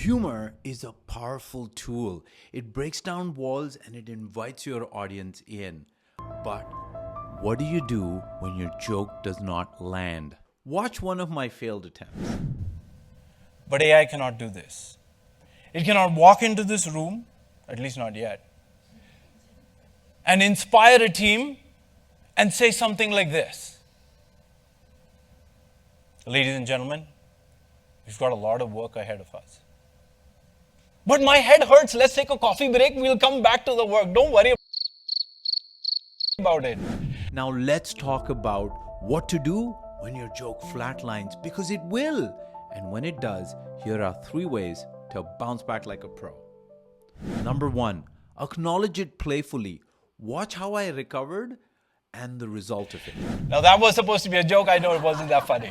Humor is a powerful tool. It breaks down walls and it invites your audience in. But what do you do when your joke does not land? Watch one of my failed attempts. But AI cannot do this. It cannot walk into this room, at least not yet, and inspire a team and say something like this. Ladies and gentlemen, we've got a lot of work ahead of us. But my head hurts. Let's take a coffee break. We'll come back to the work. Don't worry about it. Now let's talk about what to do when your joke flatlines, because it will. And when it does, here are 3 ways to bounce back like a pro. Number 1, acknowledge it playfully. Watch how I recovered and the result of it. Now that was supposed to be a joke. I know it wasn't that funny.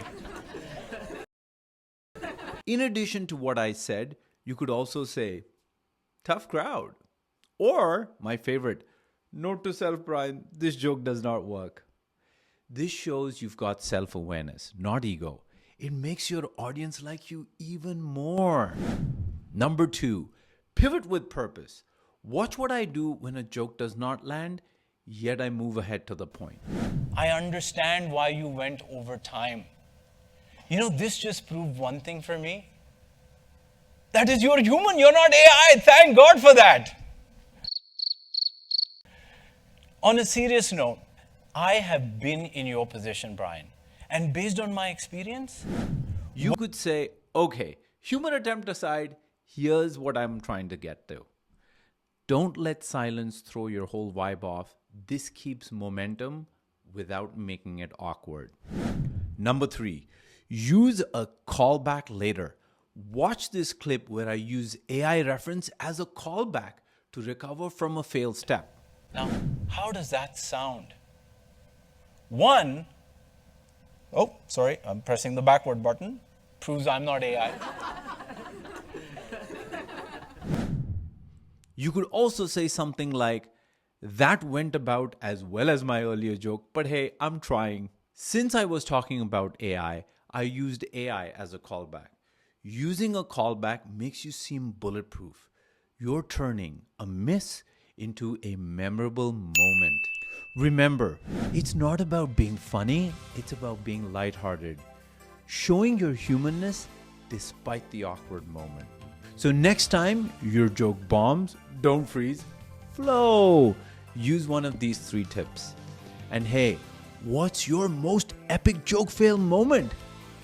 In addition to what I said, you could also say, tough crowd. Or, my favorite, note to self, Brian, this joke does not work. This shows you've got self-awareness, not ego. It makes your audience like you even more. Number 2, pivot with purpose. Watch what I do when a joke does not land, yet I move ahead to the point. I understand why you went over time. You know, this just proved one thing for me. That is, you're human, you're not AI. Thank God for that. On a serious note, I have been in your position, Brian. And based on my experience, you could say, okay, human attempt aside, here's what I'm trying to get to. Don't let silence throw your whole vibe off. This keeps momentum without making it awkward. Number 3, use a callback later. Watch this clip where I use AI reference as a callback to recover from a failed step. Now, how does that sound? 1, oh, sorry, I'm pressing the backward button. Proves I'm not AI. You could also say something like, that went about as well as my earlier joke, but hey, I'm trying. Since I was talking about AI, I used AI as a callback. Using a callback makes you seem bulletproof. You're turning a miss into a memorable moment. Remember, it's not about being funny, it's about being lighthearted. Showing your humanness despite the awkward moment. So next time your joke bombs, don't freeze, flow. Use one of these 3 tips. And hey, what's your most epic joke fail moment?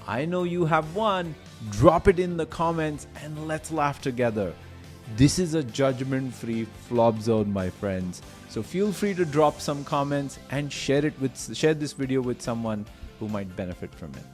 I know you have one. Drop it in the comments and let's laugh together. This is a judgment-free flop zone, my friends. So feel free to drop some comments and share this video with someone who might benefit from it.